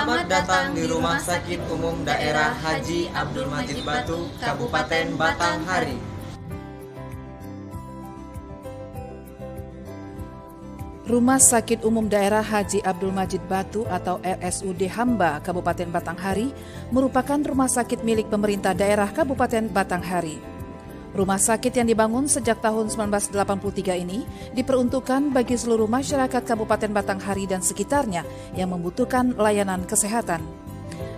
Selamat datang di Rumah Sakit Umum Daerah Haji Abdul Majid Batu, Kabupaten Batanghari. Rumah Sakit Umum Daerah Haji Abdul Majid Batu atau RSUD Hamba, Kabupaten Batanghari merupakan rumah sakit milik pemerintah daerah Kabupaten Batanghari. Rumah sakit yang dibangun sejak tahun 1983 ini diperuntukkan bagi seluruh masyarakat Kabupaten Batanghari dan sekitarnya yang membutuhkan layanan kesehatan.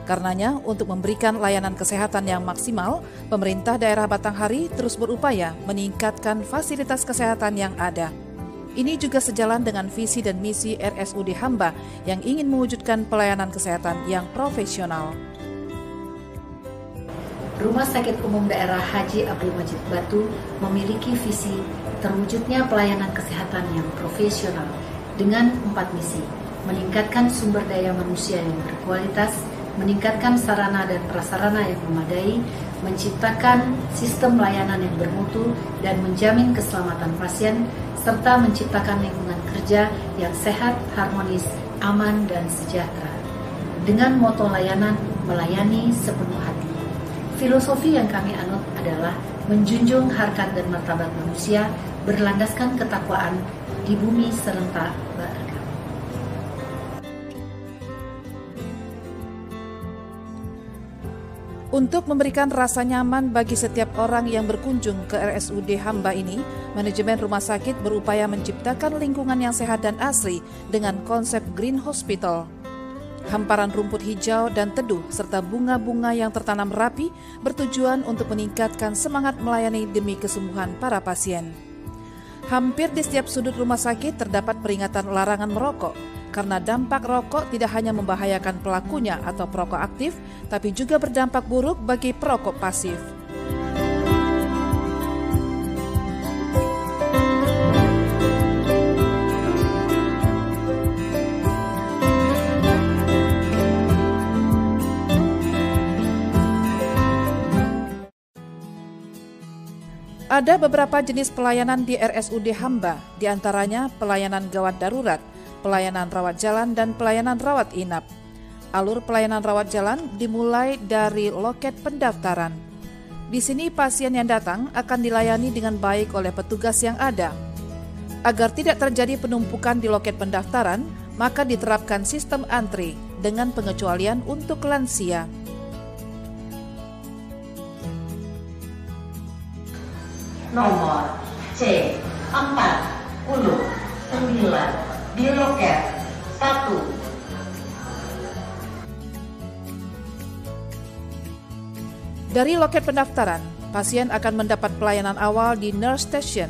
Karenanya, untuk memberikan layanan kesehatan yang maksimal, pemerintah daerah Batanghari terus berupaya meningkatkan fasilitas kesehatan yang ada. Ini juga sejalan dengan visi dan misi RSUD Hamba yang ingin mewujudkan pelayanan kesehatan yang profesional. Rumah Sakit Umum Daerah Haji Abdul Majid Batu memiliki visi terwujudnya pelayanan kesehatan yang profesional dengan 4 misi: meningkatkan sumber daya manusia yang berkualitas, meningkatkan sarana dan prasarana yang memadai, menciptakan sistem layanan yang bermutu dan menjamin keselamatan pasien, serta menciptakan lingkungan kerja yang sehat, harmonis, aman, dan sejahtera. Dengan moto layanan, melayani sepenuh hati. Filosofi yang kami anut adalah menjunjung harkat dan martabat manusia berlandaskan ketakwaan di bumi serentak beragam. Untuk memberikan rasa nyaman bagi setiap orang yang berkunjung ke RSUD Hamba ini, manajemen rumah sakit berupaya menciptakan lingkungan yang sehat dan asri dengan konsep Green Hospital. Hamparan rumput hijau dan teduh serta bunga-bunga yang tertanam rapi bertujuan untuk meningkatkan semangat melayani demi kesembuhan para pasien. Hampir di setiap sudut rumah sakit terdapat peringatan larangan merokok, karena dampak rokok tidak hanya membahayakan pelakunya atau perokok aktif, tapi juga berdampak buruk bagi perokok pasif. Ada beberapa jenis pelayanan di RSUD Hamba, diantaranya pelayanan gawat darurat, pelayanan rawat jalan, dan pelayanan rawat inap. Alur pelayanan rawat jalan dimulai dari loket pendaftaran. Di sini pasien yang datang akan dilayani dengan baik oleh petugas yang ada. Agar tidak terjadi penumpukan di loket pendaftaran, maka diterapkan sistem antri dengan pengecualian untuk lansia. Nomor C49 di loket 1. Dari loket pendaftaran, pasien akan mendapat pelayanan awal di nurse station,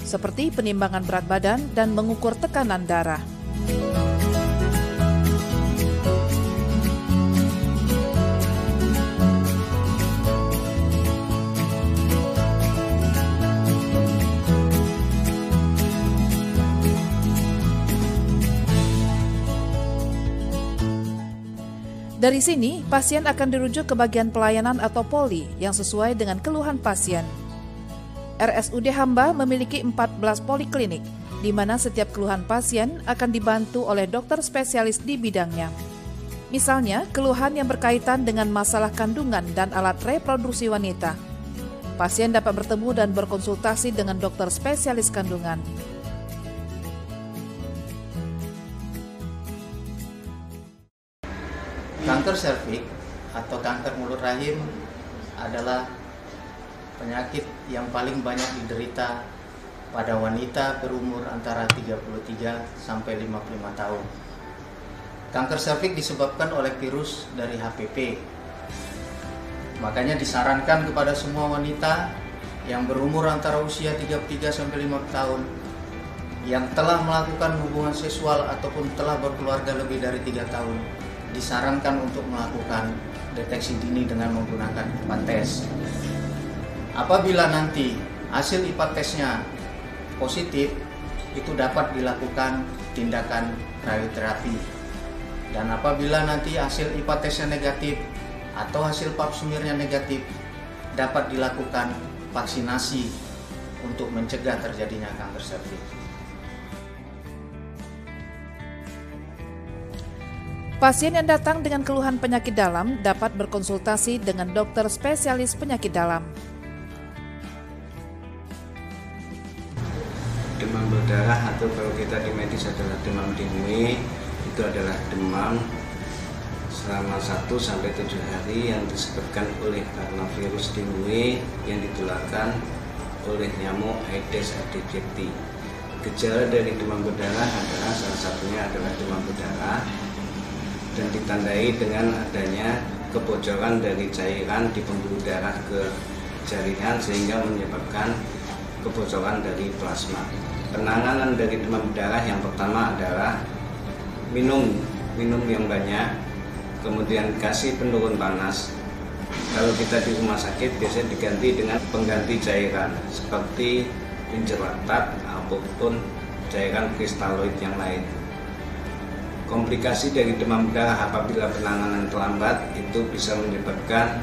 seperti penimbangan berat badan dan mengukur tekanan darah. Dari sini, pasien akan dirujuk ke bagian pelayanan atau poli yang sesuai dengan keluhan pasien. RSUD Hamba memiliki 14 poliklinik, di mana setiap keluhan pasien akan dibantu oleh dokter spesialis di bidangnya. Misalnya, keluhan yang berkaitan dengan masalah kandungan dan alat reproduksi wanita. Pasien dapat bertemu dan berkonsultasi dengan dokter spesialis kandungan. Kanker serviks atau kanker mulut rahim adalah penyakit yang paling banyak diderita pada wanita berumur antara 33 sampai 55 tahun. Kanker serviks disebabkan oleh virus dari HPV. Makanya disarankan kepada semua wanita yang berumur antara usia 33 sampai 50 tahun yang telah melakukan hubungan seksual ataupun telah berkeluarga lebih dari 3 tahun disarankan untuk melakukan deteksi dini dengan menggunakan IPA test. Apabila nanti hasil IPA tesnya positif, itu dapat dilakukan tindakan radioterapi. Dan apabila nanti hasil IPA tesnya negatif atau hasil pap smearnya negatif, dapat dilakukan vaksinasi untuk mencegah terjadinya kanker serviks. Pasien yang datang dengan keluhan penyakit dalam dapat berkonsultasi dengan dokter spesialis penyakit dalam. Demam berdarah atau kalau kita di medis adalah demam dengue, itu adalah demam selama 1-7 hari yang disebabkan oleh karena virus dengue yang ditularkan oleh nyamuk Aedes aegypti. Gejala dari demam berdarah adalah salah satunya adalah demam berdarah dan ditandai dengan adanya kebocoran dari cairan di pembuluh darah ke jaringan sehingga menyebabkan kebocoran dari plasma. Penanganan dari demam berdarah yang pertama adalah minum yang banyak, kemudian kasih penurun panas. Kalau kita di rumah sakit biasanya diganti dengan pengganti cairan seperti penjelatat ataupun cairan kristaloid yang lain. Komplikasi dari demam berdarah apabila penanganan terlambat itu bisa menyebabkan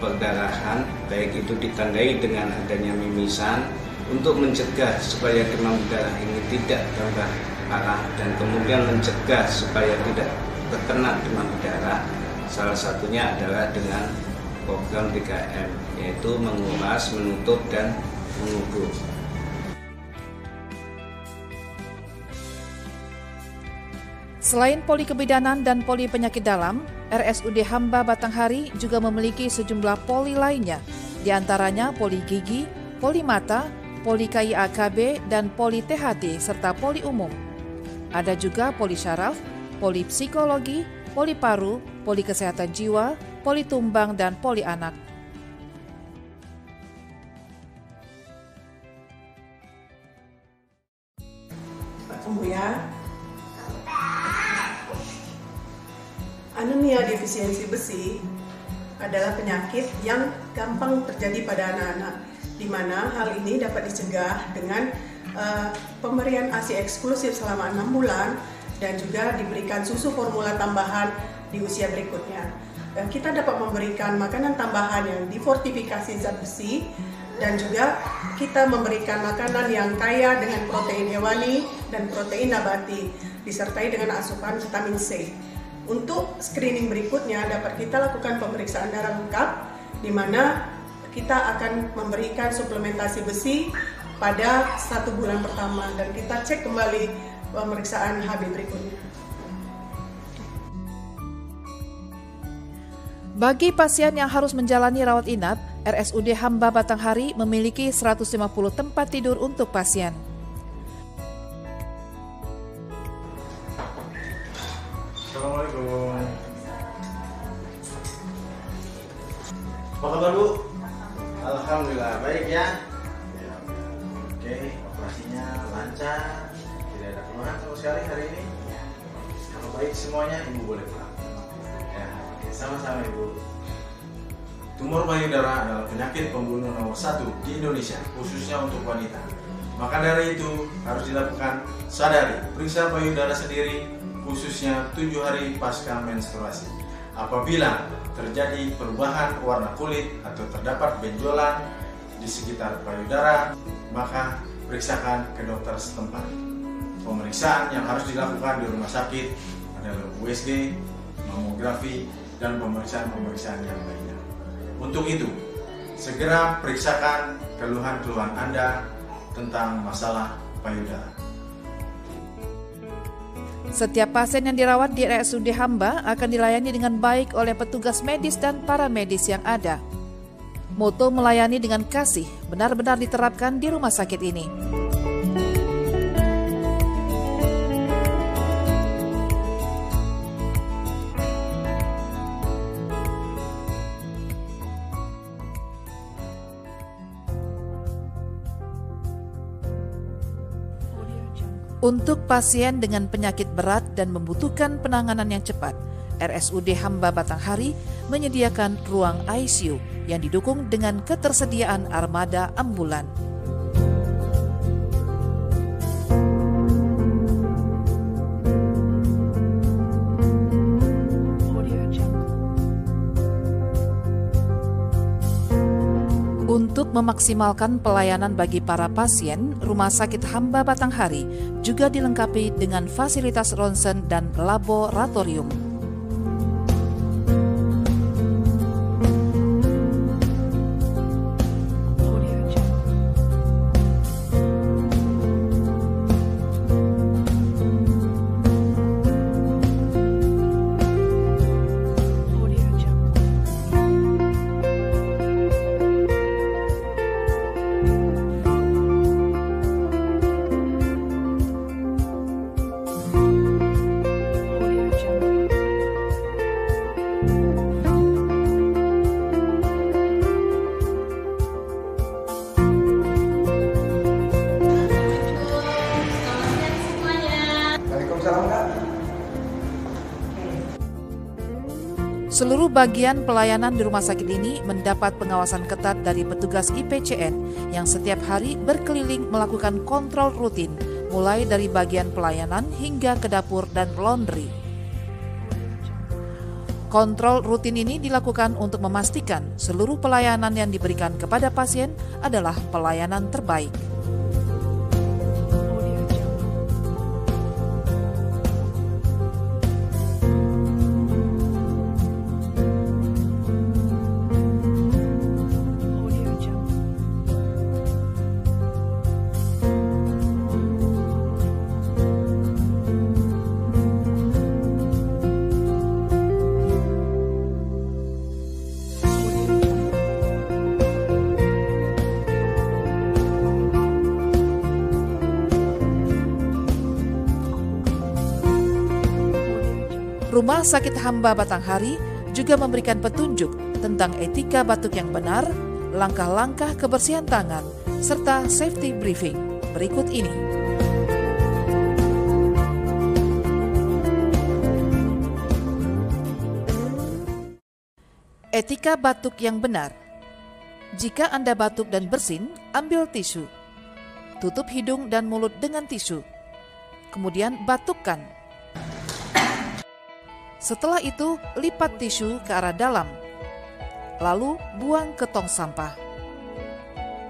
perdarahan, baik itu ditandai dengan adanya mimisan. Untuk mencegah supaya demam berdarah ini tidak tambah parah dan kemudian mencegah supaya tidak terkena demam berdarah, salah satunya adalah dengan program 3M, yaitu menguras, menutup, dan mengubur. Selain poli kebidanan dan poli penyakit dalam, RSUD Hamba Batanghari juga memiliki sejumlah poli lainnya, diantaranya poli gigi, poli mata, poli KIAKB, dan poli THT, serta poli umum. Ada juga poli syaraf, poli psikologi, poli paru, poli kesehatan jiwa, poli tumbang, dan poli anak. Anemia defisiensi besi adalah penyakit yang gampang terjadi pada anak-anak, di mana hal ini dapat dicegah dengan pemberian ASI eksklusif selama 6 bulan dan juga diberikan susu formula tambahan di usia berikutnya. Dan kita dapat memberikan makanan tambahan yang difortifikasi zat besi dan juga kita memberikan makanan yang kaya dengan protein hewani dan protein nabati disertai dengan asupan vitamin C. Untuk screening berikutnya dapat kita lakukan pemeriksaan darah lengkap di mana kita akan memberikan suplementasi besi pada 1 bulan pertama dan kita cek kembali pemeriksaan HB berikutnya. Bagi pasien yang harus menjalani rawat inap, RSUD Hamba Batanghari memiliki 150 tempat tidur untuk pasien. Assalamualaikum. Apa kabar Bu? Alhamdulillah baik ya. Oke, operasinya lancar, tidak ada keluhan sama sekali hari ini. Kalau baik semuanya, Ibu boleh pulang. Ya, oke, sama-sama Ibu. Tumor payudara adalah penyakit pembunuh nomor 1 di Indonesia, khususnya untuk wanita. Maka dari itu harus dilakukan sadari, periksa payudara sendiri, khususnya 7 hari pasca menstruasi. Apabila terjadi perubahan warna kulit atau terdapat benjolan di sekitar payudara, maka periksakan ke dokter setempat. Pemeriksaan yang harus dilakukan di rumah sakit adalah USG, mamografi, dan pemeriksaan-pemeriksaan yang lainnya. Untuk itu, segera periksakan keluhan-keluhan Anda tentang masalah payudara. Setiap pasien yang dirawat di RSUD Hamba akan dilayani dengan baik oleh petugas medis dan para medis yang ada. Moto melayani dengan kasih benar-benar diterapkan di rumah sakit ini. Untuk pasien dengan penyakit berat dan membutuhkan penanganan yang cepat, RSUD Hamba Batanghari menyediakan ruang ICU yang didukung dengan ketersediaan armada ambulan. Untuk memaksimalkan pelayanan bagi para pasien, Rumah Sakit Hamba Batanghari juga dilengkapi dengan fasilitas ronsen dan laboratorium. Seluruh bagian pelayanan di rumah sakit ini mendapat pengawasan ketat dari petugas IPCN yang setiap hari berkeliling melakukan kontrol rutin, mulai dari bagian pelayanan hingga ke dapur dan laundry. Kontrol rutin ini dilakukan untuk memastikan seluruh pelayanan yang diberikan kepada pasien adalah pelayanan terbaik. Rumah Sakit Hamba Batanghari juga memberikan petunjuk tentang etika batuk yang benar, langkah-langkah kebersihan tangan, serta safety briefing. Berikut ini. Etika batuk yang benar. Jika Anda batuk dan bersin, ambil tisu. Tutup hidung dan mulut dengan tisu. Kemudian batukkan. Setelah itu, lipat tisu ke arah dalam, lalu buang ke tong sampah.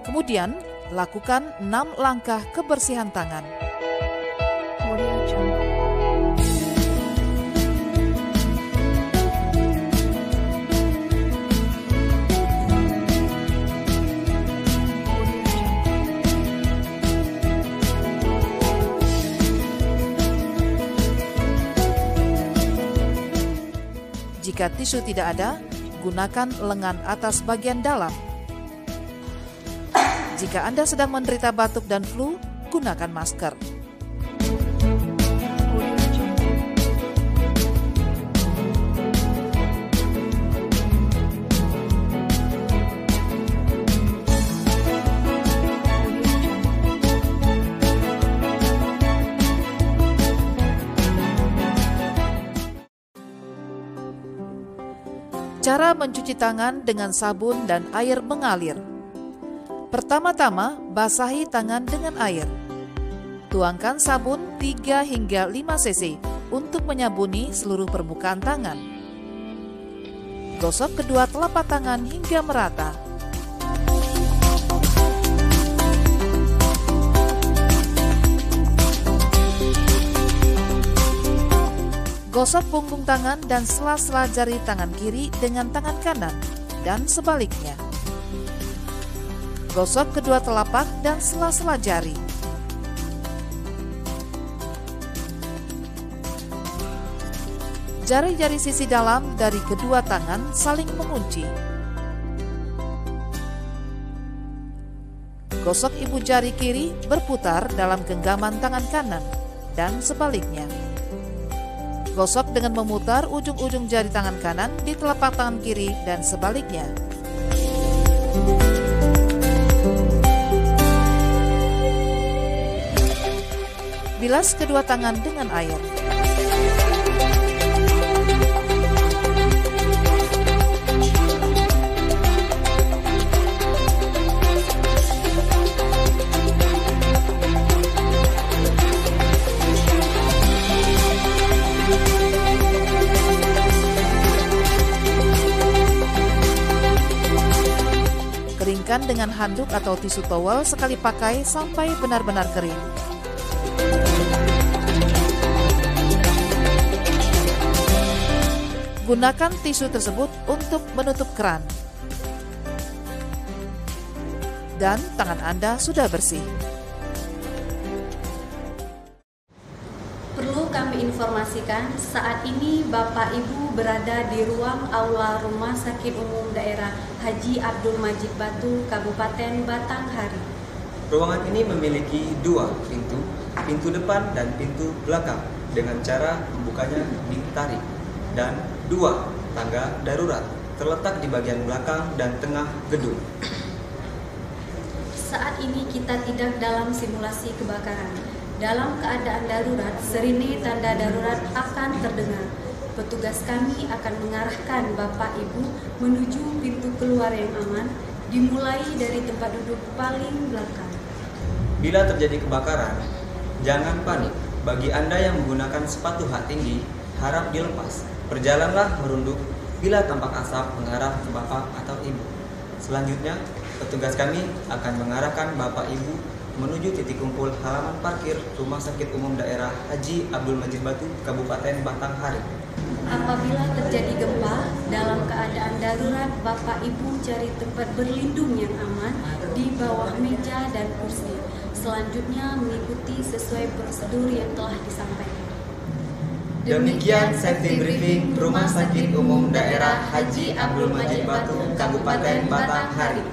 Kemudian, lakukan 6 langkah kebersihan tangan. Jika tisu tidak ada, gunakan lengan atas bagian dalam. Jika Anda sedang menderita batuk dan flu, gunakan masker. Cara mencuci tangan dengan sabun dan air mengalir. Pertama-tama, basahi tangan dengan air. Tuangkan sabun 3 hingga 5 cc untuk menyabuni seluruh permukaan tangan. Gosok kedua telapak tangan hingga merata. Gosok punggung tangan dan sela-sela jari tangan kiri dengan tangan kanan dan sebaliknya. Gosok kedua telapak dan sela-sela jari. Jari-jari sisi dalam dari kedua tangan saling mengunci. Gosok ibu jari kiri berputar dalam genggaman tangan kanan dan sebaliknya. Gosok dengan memutar ujung-ujung jari tangan kanan di telapak tangan kiri dan sebaliknya. Bilas kedua tangan dengan air. Keringkan dengan handuk atau tisu towel sekali pakai sampai benar-benar kering. Gunakan tisu tersebut untuk menutup keran. Dan tangan Anda sudah bersih. Perlu kami informasikan, saat ini Bapak Ibu berada di ruang aula Rumah Sakit Umum Daerah Haji Abdul Majid Batu, Kabupaten Batanghari. Ruangan ini memiliki 2 pintu, pintu depan dan pintu belakang, dengan cara membukanya ditarik, dan 2 tangga darurat terletak di bagian belakang dan tengah gedung. Saat ini kita tidak dalam simulasi kebakaran. Dalam keadaan darurat, sirine tanda darurat akan terdengar. Petugas kami akan mengarahkan Bapak Ibu menuju pintu keluar yang aman, dimulai dari tempat duduk paling belakang. Bila terjadi kebakaran, jangan panik. Bagi Anda yang menggunakan sepatu hak tinggi, harap dilepas. Berjalanlah merunduk bila tampak asap mengarah ke Bapak atau Ibu. Selanjutnya, petugas kami akan mengarahkan Bapak Ibu menuju titik kumpul halaman parkir Rumah Sakit Umum Daerah Haji Abdul Majid Batu, Kabupaten Batanghari. Apabila terjadi gempa, dalam keadaan darurat, Bapak Ibu cari tempat berlindung yang aman di bawah meja dan kursi. Selanjutnya mengikuti sesuai prosedur yang telah disampaikan. Demikian safety briefing Rumah Sakit Umum Daerah Haji Abdul Majid Batu, Kabupaten Batanghari.